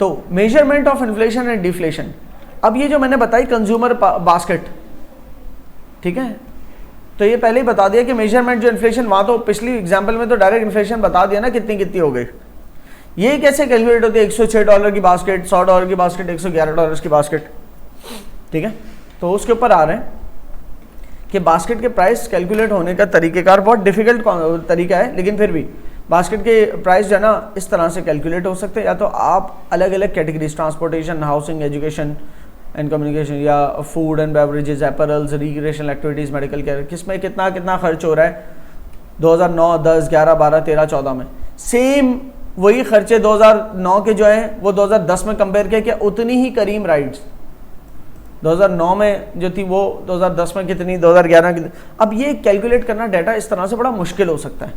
तो measurement of inflation and deflation, अब ये जो मैंने बताई कंज्यूमर बास्केट, ठीक है, तो ये पहले ही बता दिया कि मेजरमेंट जो इन्फ्लेशन, वहां तो पिछली एग्जांपल में तो डायरेक्ट इन्फ्लेशन बता दिया ना कितनी कितनी हो गई। ये कैसे कैलकुलेट होती है, $106 की बास्केट, $100 की बास्केट, $111 की बास्केट, ठीक है। तो उसके ऊपर आ रहे हैं कि बास्केट के प्राइस कैलकुलेट होने का तरीक़ेकार बहुत डिफिकल्ट तरीका है, लेकिन फिर भी बास्केट के प्राइस जो है ना इस तरह से कैलकुलेट हो सकते हैं। या तो आप अलग अलग categories, transportation, housing, education and communication, या food and beverages, apparels, recreational activities, medical care, किसमें कितना कितना खर्च हो रहा है 2009, 10, 11, 12, 13, 14 में। सेम वही खर्चे 2009 के जो हैं वो 2010 में कंपेयर किया, क्या उतनी ही करीम राइड्स 2009 में जो थी वो 2010 में कितनी, 2011 की। अब ये कैलकुलेट करना डाटा इस तरह से बड़ा मुश्किल हो सकता है।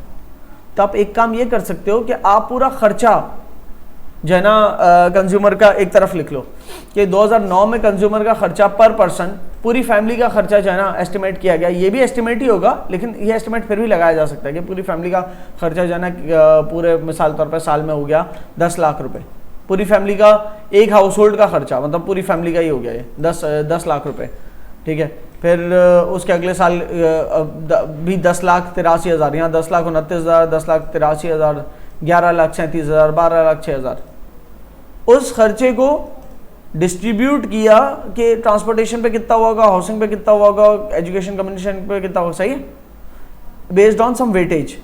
तो आप एक काम ये कर सकते हो कि आप पूरा खर्चा जो है ना कंज्यूमर का एक तरफ लिख लो कि 2009 में कंज्यूमर का खर्चा पर पर्सन, पूरी फैमिली का खर्चा जो है ना एस्टिमेट किया गया। ये भी एस्टिमेट ही होगा, लेकिन ये एस्टिमेट फिर भी लगाया जा सकता है कि पूरी फैमिली का खर्चा जो है ना पूरे मिसाल तौर पर साल में हो गया 10 लाख रुपए। पूरी फैमिली का, एक हाउस होल्ड का खर्चा, मतलब पूरी फैमिली का ही हो गया ये 10 लाख रुपए, ठीक है। फिर उसके अगले साल भी 10,83,000, यहाँ 10,29,000, 10,83,000, 11,37,000, 12,06,000। उस खर्चे को डिस्ट्रीब्यूट किया कि ट्रांसपोर्टेशन पे कितना हुआ होगा, हाउसिंग पे कितना हुआ होगा, एजुकेशन कम्युनिकेशन पे कितना होगा, सही है, बेस्ड ऑन सम वेटेज।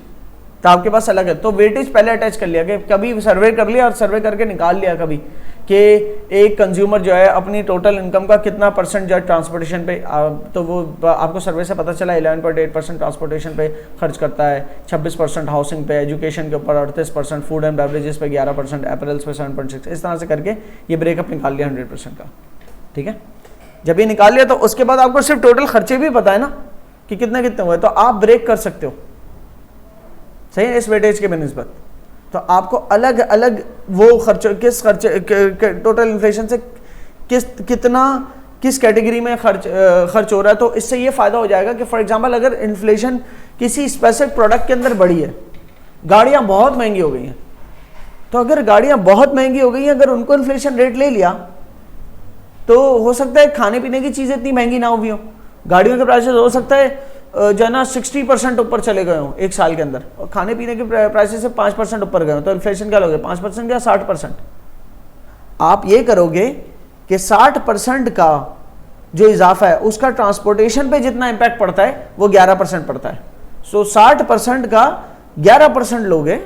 तो आपके पास अलग है, तो वेटेज पहले अटैच कर लिया कि कभी सर्वे कर लिया और सर्वे करके निकाल लिया कभी कि एक कंज्यूमर जो है अपनी टोटल इनकम का कितना परसेंट जो है ट्रांसपोर्टेशन पे, तो वो आपको सर्वे से पता चला 11.8% ट्रांसपोर्टेशन पे खर्च करता है, 26% हाउसिंग पे, एजुकेशन के ऊपर 38%, फूड एंड बेवरेजेस पे 11%, अपैरल्स पे 7.6, इस तरह से करके ये ब्रेकअप निकाल लिया 100% का, ठीक है। जब ये निकाल लिया तो उसके बाद आपको सिर्फ टोटल खर्चे भी पता है ना कि कितने कितने हुए, तो आप ब्रेक कर सकते हो, सही है, इस वेटेज के बेनिस्बत। तो आपको अलग अलग वो खर्चे, किस खर्चे टोटल इन्फ्लेशन से किस कैटेगरी में खर्च हो रहा है, तो इससे ये फायदा हो जाएगा कि फॉर एग्जांपल अगर इन्फ्लेशन किसी स्पेसिफिक प्रोडक्ट के अंदर बढ़ी है, गाड़ियां बहुत महंगी हो गई हैं, तो अगर गाड़ियां बहुत महंगी हो गई हैं, अगर उनको इन्फ्लेशन रेट ले लिया तो हो सकता है खाने पीने की चीजें इतनी महंगी ना हुई हो, गाड़ियों के प्राइसेस हो सकता है जो है ना 60% ऊपर चले गए हों एक साल के अंदर, और खाने पीने के प्राइसेस से 5% ऊपर गए हो, तो इन्फ्लेशन क्या लोगे, 5% या 60%। आप ये करोगे कि 60% का जो इजाफा है उसका ट्रांसपोर्टेशन पे जितना इंपैक्ट पड़ता है वो 11% पड़ता है। सो 60% का 11% लोगे,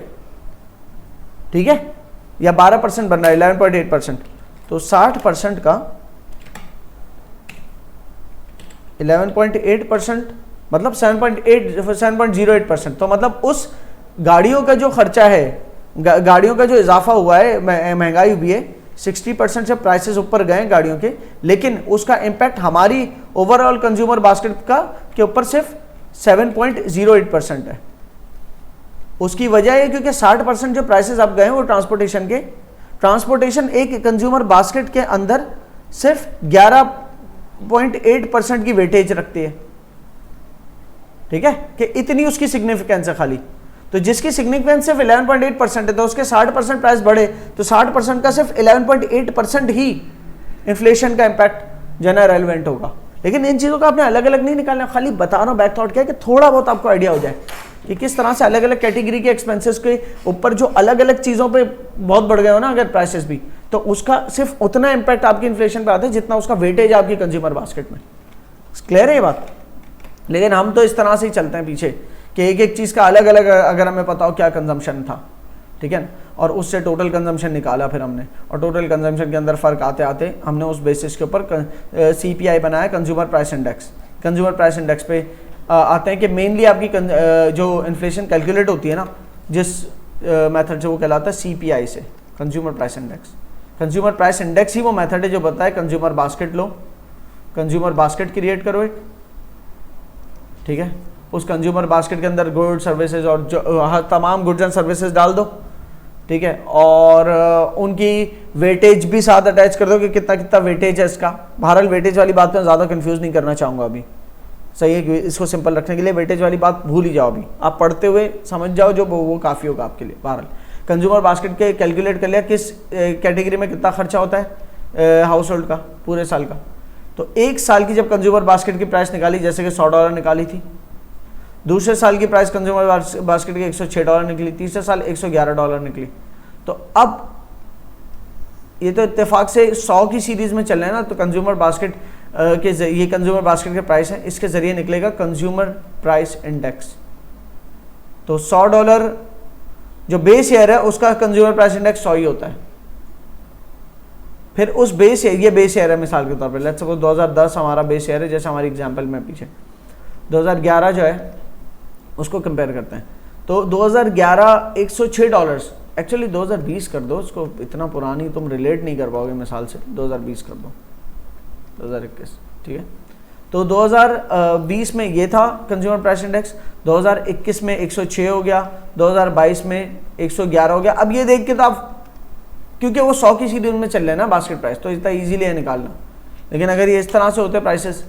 ठीक है, या 12% बन रहा है 11.8%, तो 60% का 11.8% मतलब 7.08%, तो मतलब उस गाड़ियों का जो खर्चा है, गाड़ियों का जो इजाफा हुआ है, महंगाई हुई है, 60% से प्राइसेस ऊपर गए गाड़ियों के, लेकिन उसका इंपैक्ट हमारी ओवरऑल कंज्यूमर बास्केट का के ऊपर सिर्फ 7.08% है। उसकी वजह है क्योंकि 60% जो प्राइसेस आप गए वो ट्रांसपोर्टेशन के, ट्रांसपोर्टेशन एक कंज्यूमर बास्केट के अंदर सिर्फ 11.8% की वेटेज रखती है, ठीक है, कि इतनी उसकी सिग्निफिकेंस है खाली। तो जिसकी सिग्निफिकेंस सिर्फ 11.8% है, तो उसके 60% प्राइस बढ़े तो 60% का सिर्फ 11.8% ही इन्फ्लेशन का इंपैक्ट जो है रेलेवेंट होगा। लेकिन इन चीज़ों का आपने अलग अलग नहीं निकालना, खाली बता रहा हूँ बैक थॉट क्या है कि थोड़ा बहुत आपको आइडिया हो जाए कि किस तरह से अलग अलग कैटेगरी के एक्सपेंसेस के ऊपर जो अलग अलग चीज़ों पे बहुत बढ़ गए हो ना अगर प्राइसेस भी, तो उसका सिर्फ उतना इंपैक्ट आपकी इन्फ्लेशन पे आता है जितना उसका वेटेज आपकी कंज्यूमर बास्केट में। क्लियर है ये बात? लेकिन हम तो इस तरह से ही चलते हैं पीछे कि एक एक चीज़ का अलग अलग अगर हमें पता हो क्या कंजम्पशन था, ठीक है ना, और उससे टोटल कंजम्पशन निकाला फिर हमने, और टोटल कंजम्पशन के अंदर फ़र्क आते आते हमने उस बेसिस के ऊपर CPI बनाया, consumer price index. Consumer price index पे आते हैं कि मेनली आपकी जो इन्फ्लेशन कैलकुलेट होती है ना जिस मेथड से, वो कहलाता है CPI से, consumer price index. Consumer price index ही वो मेथड है जो बताए कंज्यूमर बास्केट लो, कंज्यूमर बास्केट क्रिएट करो एक, ठीक है, उस कंज्यूमर बास्केट के अंदर गुड्स सर्विसेज और जो तमाम गुड्स एंड सर्विसेज डाल दो, ठीक है, और उनकी वेटेज भी साथ अटैच कर दो कि कितना कितना वेटेज है इसका। बहरहाल वेटेज वाली बात में ज़्यादा कंफ्यूज नहीं करना चाहूँगा अभी, सही है, इसको सिंपल रखने के लिए वेटेज वाली बात भूल ही जाओ, अभी आप पढ़ते हुए समझ जाओ जो वो काफ़ी होगा आपके लिए। बहरहाल कंज्यूमर बास्केट के कैलकुलेट कर लिया किस कैटेगरी में कितना खर्चा होता है हाउस होल्ड का पूरे साल का। तो एक साल की जब कंज्यूमर बास्केट की प्राइस निकाली, जैसे कि $100 निकाली थी, दूसरे साल की प्राइस कंज्यूमर बास्केट की $106 निकली, तीसरे साल $111 निकली। तो अब ये तो इत्तेफाक से 100 की सीरीज में चल रहे हैं ना, तो कंज्यूमर बास्केट के ये कंज्यूमर बास्केट के प्राइस है, इसके जरिए निकलेगा कंज्यूमर प्राइस इंडेक्स। तो $100 जो बेस ईयर है उसका कंज्यूमर प्राइस इंडेक्स 100 ही होता है। फिर उस बेस ईयर, ये बेस ईयर है मिसाल के तौर पर, लेट्स सपोज 2010 हमारा बेस ईयर है, जैसे हमारी एग्जांपल में पीछे 2011 जो है उसको कंपेयर करते हैं। तो 2011 $106, एक्चुअली 2020 कर दो उसको, इतना पुरानी तुम रिलेट नहीं कर पाओगे मिसाल से, 2020 कर दो, 2021, ठीक है। तो 2020 में ये था कंज्यूमर प्राइस इंडेक्स, 2021 में 106 हो गया, 2022 में 111 हो गया। अब ये देख के तो आप, क्योंकि वो 100 की सीरीज में चल रहे हैं ना बास्केट प्राइस, तो इतना इजीली है निकालना। लेकिन अगर ये इस तरह से होते प्राइसेस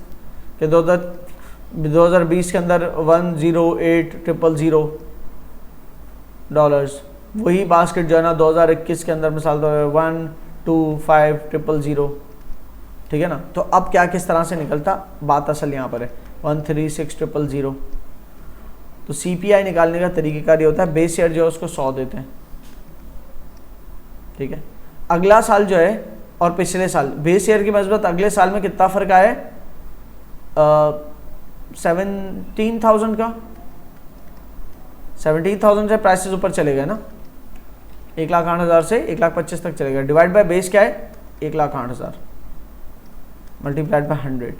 कि 2020 के अंदर $108,000, वही बास्केट जो है ना 2021 के अंदर मिसाल 125,000, ठीक है ना। तो अब क्या किस तरह से निकलता, बात असल यहाँ पर है 136,000। तो CPI निकालने का तरीक़ेकार ये होता है, बेस ईयर जो है उसको 100 देते हैं, ठीक है। अगला साल जो है और पिछले साल, बेस ईयर की मस्बत अगले साल में कितना फ़र्क आया है, 17,000 का, 17,000 से प्राइसेस ऊपर चले गए ना, 1,08,000 से 1,25,000 तक चले गए। डिवाइड बाय बेस क्या है, 1,08,000 मल्टीप्लाइड बाय 100।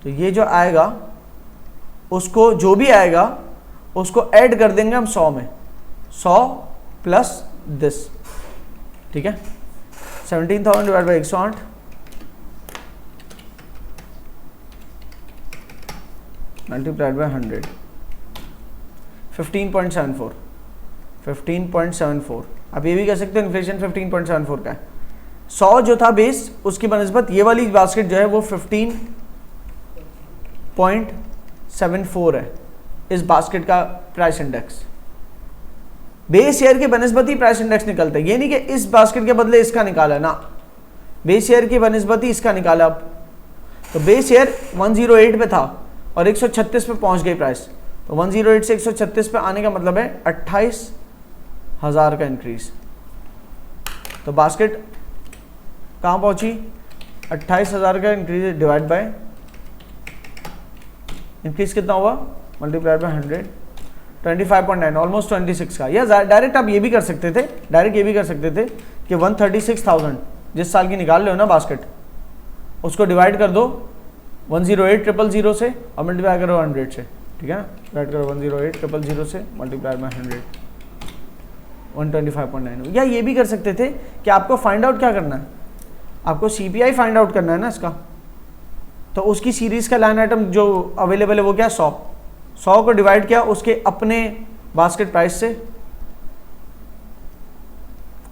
तो ये जो आएगा उसको, जो भी आएगा उसको ऐड कर देंगे हम 100 में, 100 प्लस दिस, ठीक है। 17,000 डिवाइड बाई 108 मल्टीप्लाइड बाई 100, 15.74, 15.74। आप ये भी कह सकते हो इन्फ्लेशन 15.74 का है। 100 जो था बेस, उसकी बनस्बत ये वाली बास्केट जो है वो 15.74 है इस बास्केट का प्राइस इंडेक्स। बेस ईयर के बनस्बत ही प्राइस इंडेक्स निकलता है, ये नहीं कि इस बास्केट के बदले इसका निकाला ना, बेस ईयर की बनस्बत ही इसका निकाला। अब तो बेस ईयर 108 पे था और 136 पे पहुंच गई प्राइस, तो 108 से 136 पे आने का मतलब है 28,000 का इंक्रीज। तो बास्केट कहाँ पहुंची, 28,000 का इंक्रीज डिवाइड बाय, इंक्रीज कितना हुआ, मल्टीप्लाइड बाय 100, 25.9, ऑलमोस्ट 26 का। या डायरेक्ट आप ये भी कर सकते थे, डायरेक्ट ये भी कर सकते थे कि 136,000 जिस साल की निकाल रहे हो ना बास्केट, उसको डिवाइड कर दो 108,000 से और मल्टीप्लाई करो 100 से, ठीक है ना। डिवाइड करो 108,000 से मल्टीप्लाई बाय 100, 125.9। या ये भी कर सकते थे कि आपको फाइंड आउट क्या करना है, आपको CPI फाइंड आउट करना है ना इसका। तो उसकी सीरीज का लाइन आइटम जो अवेलेबल है वो क्या, 100 को डिवाइड किया उसके अपने बास्केट प्राइस से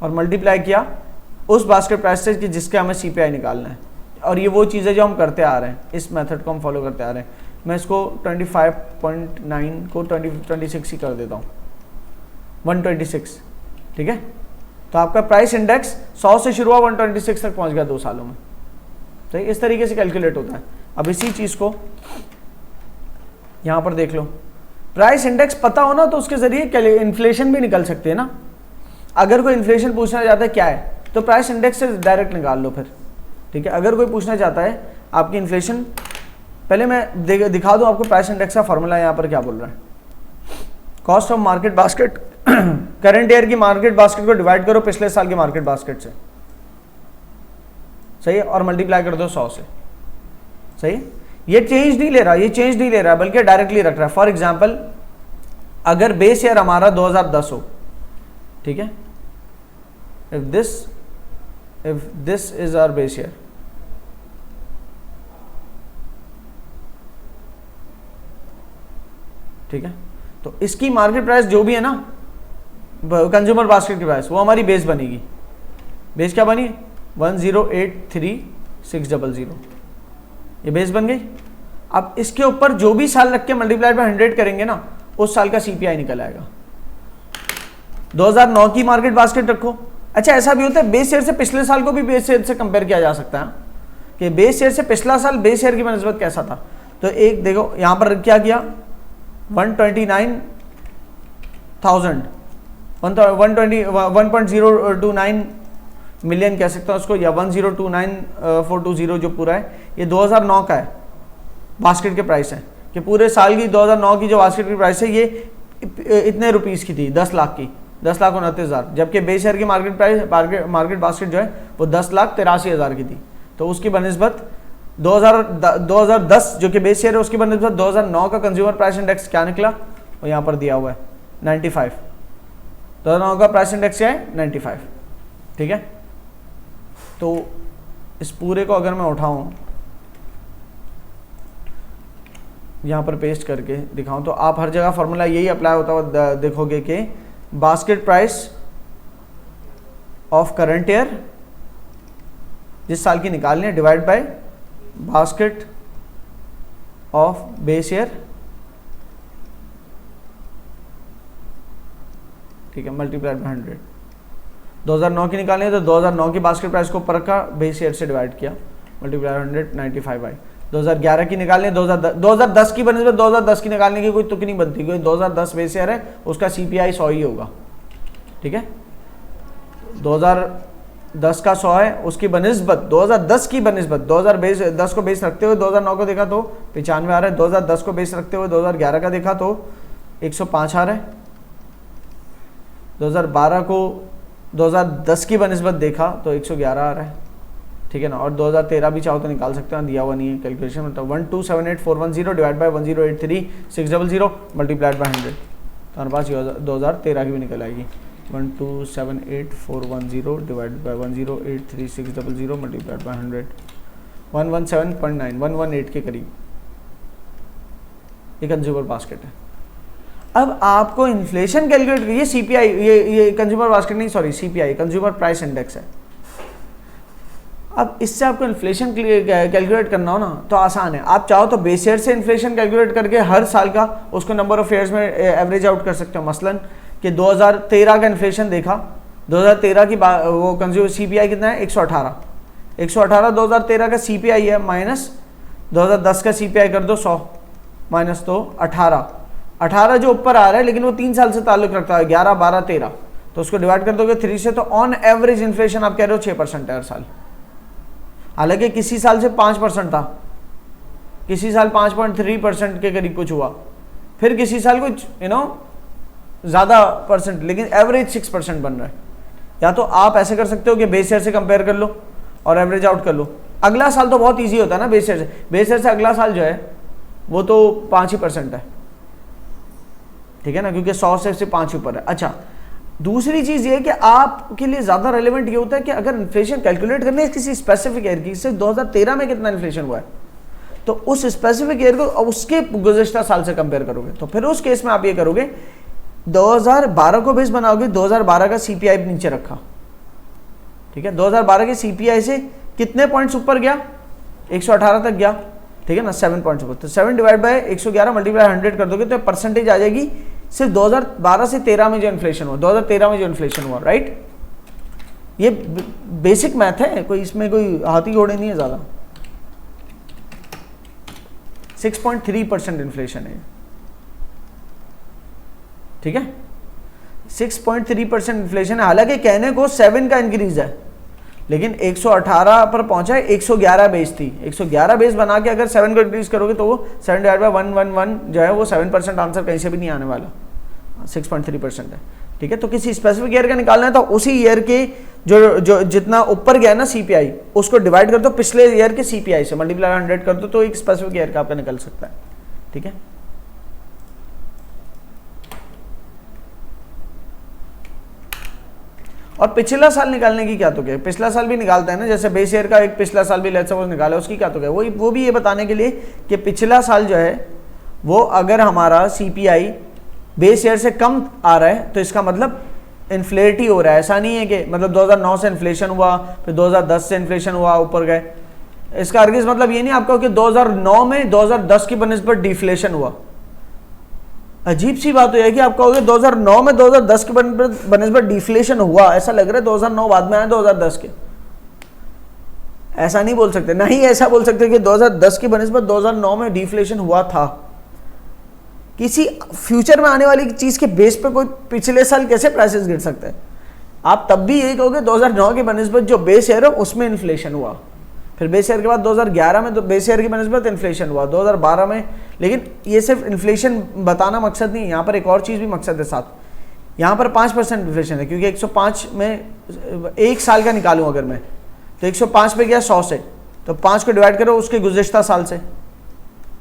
और मल्टीप्लाई किया उस बास्केट प्राइस से कि जिसके हमें CPI निकालना है। और ये वो चीज़ है जो हम करते आ रहे हैं, इस मेथड को हम फॉलो करते आ रहे हैं। मैं इसको 25.9 को 26 ही कर देता हूँ, 126, ठीक है। तो आपका प्राइस इंडेक्स 100 से शुरू हुआ, 126 तक पहुँच गया 2 सालों में। तो इस तरीके से कैलकुलेट होता है। अब इसी चीज़ को यहाँ पर देख लो, प्राइस इंडेक्स पता हो ना तो उसके जरिए इन्फ्लेशन भी निकल सकते हैं ना। अगर कोई इन्फ्लेशन पूछना चाहता है क्या है, तो प्राइस इंडेक्स से डायरेक्ट निकाल लो फिर, ठीक है। अगर कोई पूछना चाहता है आपकी इन्फ्लेशन, पहले मैं दिखा दूँ आपको प्राइस इंडेक्स का फॉर्मूला यहाँ पर क्या बोल रहा है। Cost of market basket, current year की मार्केट बास्केट को डिवाइड करो पिछले साल की मार्केट बास्केट से, सही है, और मल्टीप्लाई कर दो 100 से, सही है। ये चेंज नहीं ले रहा, ये चेंज नहीं ले रहा बल्कि डायरेक्टली रख रहा है। फॉर एग्जांपल अगर बेस ईयर हमारा 2010 हो, ठीक है, if this is our base year, ठीक है, तो इसकी मार्केट प्राइस जो भी है ना कंज्यूमर बास्केट की प्राइस, वो हमारी बेस बनेगी। बेस क्या बनी, 1083600, ये बेस बन गई। अब इसके ऊपर जो भी साल रख के मल्टीप्लाई बाय 100 करेंगे ना, उस साल का CPI निकल आएगा। 2009 की मार्केट बास्केट रखो। अच्छा ऐसा भी होता है बेस ईयर से पिछले साल को भी बेस ईयर से कंपेयर किया जा सकता है कि बेस ईयर से पिछला साल बेस ईयर की बनस्बत कैसा था। तो एक देखो यहां पर क्या किया 129 मिलियन कह सकता हूं उसको, या 1029420 जो पूरा है ये 2009 का है बास्केट के प्राइस है कि पूरे साल की 2009 की जो बास्केट की प्राइस है ये इतने रुपीस की थी, 10 लाख की, 10,29,000, जबकि बेस ईयर की मार्केट प्राइस मार्केट बास्केट जो है वो 10,83,000 की थी। तो उसकी बनस्बत 2010 जो कि बेस ईयर है उसकी बनस्बत 2009 का कंज्यूमर प्राइस इंडेक्स क्या निकला, वो यहाँ पर दिया हुआ है 95। 2009 का प्राइस इंडेक्स क्या है 95, ठीक है। तो इस पूरे को अगर मैं उठाऊं यहाँ पर पेस्ट करके दिखाऊं तो आप हर जगह फॉर्मूला यही अप्लाई होता हुआ देखोगे कि basket price of current year जिस साल की निकालनी है divide by basket of base year, ठीक है, मल्टीप्लाइड बाय 100। 2009 की निकालनी है तो 2009 की बास्केट प्राइस को ऊपर रखा, बेस ईयर से डिवाइड किया, मल्टीप्लाइड 195 बाई। 2011 की निकालनी है, 2010 की बनस्बत 2010 की निकालने की कोई तुक नहीं बनती, क्योंकि 2010 बेस ईयर है उसका CPI 100 ही होगा, ठीक है। 2010 का 100 है, उसकी बनस्बत 2010 की बनस्बत 2010 को बेस रखते हुए 2009 को देखा तो 95 आ रहा है, 2010 को बेस रखते हुए 2011 का देखा तो 105 आ रहा है, 2012 को 2010 की बनस्बत देखा तो 111 आ रहा है, ठीक है ना। और 2013 भी चाहो तो निकाल सकते हैं, दिया हुआ नहीं है कैलकुलेशन में। तो 1278410 डिवाइड बाय 1083600 मल्टीप्लाइड बाय 100, तो हमारे पास 2013 की भी निकल आएगी। 1278410 डिवाइड बाय 1083600 मल्टीप्लाइड बाय 100, 117.9 118 के करीब ये कंज्यूमर बास्केट है। अब आपको इन्फ्लेशन कैलकुलेट, ये CPI, ये कंज्यूमर बास्केट नहीं, sorry CPI consumer price index है। अब इससे आपको इन्फ्लेशन कैलकुलेट करना हो ना तो आसान है, आप चाहो तो बेस ईयर से इन्फ्लेशन कैलकुलेट करके हर साल का उसको नंबर ऑफ ईयर्स में एवरेज आउट कर सकते हो। मसलन कि 2013 का इन्फ्लेशन देखा, 2013 की वो कंज्यूमर CPI कितना है 118, 2013 का CPI है माइनस 2010 का CPI कर दो 100 माइनस तो 18 जो ऊपर आ रहा है, लेकिन वो 3 साल से ताल्लुक रखता है 11, 12, 13, तो उसको डिवाइड कर दोगे 3 से, तो ऑन एवरेज इन्फ्लेशन आप कह रहे हो 6% है हर साल। हालांकि किसी साल से 5% था, किसी साल 5.3% के करीब कुछ हुआ, फिर किसी साल कुछ ज़्यादा परसेंट, लेकिन एवरेज 6% बन रहा है। या तो आप ऐसे कर सकते हो कि बेस ईयर से कंपेयर कर लो और एवरेज आउट कर लो। अगला साल तो बहुत ईजी होता है ना, बेस ईयर से अगला साल जो है वो तो 5% है, ठीक है ना, क्योंकि 100 से सिर्फ 5 ऊपर है। अच्छा, दूसरी चीज ये कि आपके लिए ज्यादा रेलेवेंट ये होता है कि अगर इन्फ्लेशन कैलकुलेट करनी है किसी स्पेसिफिक ईयर की, सिर्फ 2013 में कितना इन्फ्लेशन हुआ है, तो उस स्पेसिफिक ईयर को उसके गुज़श्ता साल से कंपेयर करोगे, तो फिर उस केस में आप ये करोगे 2012 को बेस बनाओगे, 2012 का CPI नीचे रखा, ठीक है। 2012 के CPI से कितने पॉइंट्स ऊपर गया, 118 तक गया, ठीक है ना, 7 पॉइंट्स ऊपर, तो 7 डिवाइड बाय 111 मल्टीप्लाई 100 कर दोगे तो परसेंटेज आ जाएगी सिर्फ 2012 से 13 में जो इन्फ्लेशन हुआ, 2013 में जो इन्फ्लेशन हुआ, राइट। ये बेसिक मैथ है, कोई इसमें कोई हाथी घोड़े नहीं है ज्यादा। 6.3% इन्फ्लेशन है, ठीक है, 6.3% इन्फ्लेशन है। हालांकि कहने को 7 का इंक्रीज है, लेकिन 118 पर पहुंचा है, 111 बेस थी, 111 बेस बना के अगर 7 को इंक्रीज करोगे तो वो 7 डिवाइड बाय 111 जो है वो 7% आंसर कहीं से भी नहीं आने वाला, 6.3% है, ठीक है। तो किसी स्पेसिफिक ईयर का निकालना है तो उसी ईयर के जो जितना ऊपर गया ना CPI, उसको डिवाइड कर दो पिछले ईयर के CPI से, मल्टीप्लाई 100 कर दो, तो एक स्पेसिफिक ईयर का आपका निकल सकता है, ठीक है। और पिछला साल निकालने की क्या तो क्या, पिछला साल भी निकालते हैं ना, जैसे बेस ईयर का एक पिछला साल भी लेट्स सपोज निकाला, उसकी क्या तो क्या, वो भी ये बताने के लिए कि पिछला साल जो है वो अगर हमारा CPI बेस ईयर से कम आ रहा है तो इसका मतलब इन्फ्लेट ही हो रहा है। ऐसा नहीं है कि मतलब 2009 से इन्फ्लेशन हुआ फिर 2010 से इन्फ्लेशन हुआ ऊपर गए, इसका अर्गिज मतलब ये नहीं आपका कि 2009 में 2010 की बनिस्बत डिफ्लेशन हुआ, अजीब सी बात हो है कि आप कहोगे 2009 में 2010 के बनस्बत डिफ्लेशन हुआ, ऐसा लग रहा है 2009 बाद में आया 2010 के। ऐसा नहीं बोल सकते, नहीं ऐसा बोल सकते कि 2010 की बनस्बत 2009 में डिफ्लेशन हुआ था। किसी फ्यूचर में आने वाली चीज के बेस पे कोई पिछले साल कैसे प्राइसेस गिर सकते हैं? आप तब भी यही कहोगे 2009 की बनस्बत जो बेस ईयर है उसमें इन्फ्लेशन हुआ, फिर बेस ईयर के बाद 2011 में तो बेस ईयर की बनस्बत इन्फ्लेशन हुआ, 2012 में। लेकिन ये सिर्फ इन्फ्लेशन बताना मकसद नहीं है, यहाँ पर एक और चीज़ भी मकसद है साथ। यहाँ पर 5% इन्फ्लेशन है, क्योंकि 105 में एक साल का निकालूँ अगर मैं, तो 105 पे गया 100 से, तो 5 को डिवाइड करो उसके गुज़िश्ता साल से,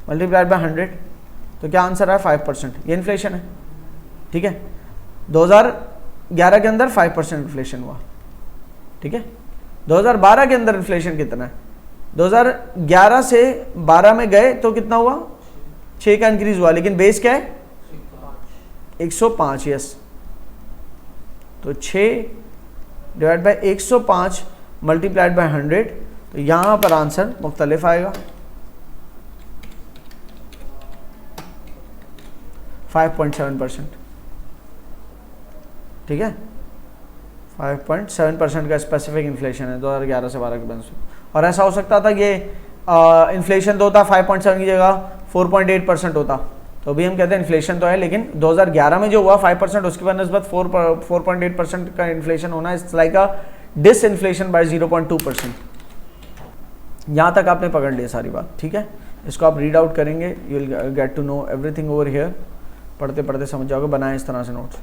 मल्टीप्लाइड बाय 100, तो क्या आंसर है? 5%। ये इन्फ्लेशन है, ठीक है। 2011 के अंदर 5% इन्फ्लेशन हुआ, ठीक है। 2012 के अंदर इन्फ्लेशन कितना है? 2011 से 12 में गए तो कितना हुआ? 6 का इंक्रीज हुआ, लेकिन बेस क्या है? 105। यस, तो 6 डिवाइड बाय 105 मल्टीप्लाइड बाय 100, तो यहां पर आंसर मुख्तलिफ आएगा, 5.7%, ठीक है। 5.7% का स्पेसिफिक इन्फ्लेशन है 2011 से 12 के बनस्बत। और ऐसा हो सकता था कि इन्फ्लेशन तो होता 5.7 की जगह 4.8% होता, तो भी हम कहते हैं इन्फ्लेशन तो है, लेकिन 2011 में जो हुआ 5% उसकी बनस्बत 4.8% का इन्फ्लेशन होना, it's like a disinflation by 0.2%। यहाँ तक आपने पकड़ लिया सारी बात, ठीक है। इसको आप रीड आउट करेंगे, you will get to know everything over here. पढ़ते पढ़ते समझ जाओगे, बनाए इस तरह से नोट्स।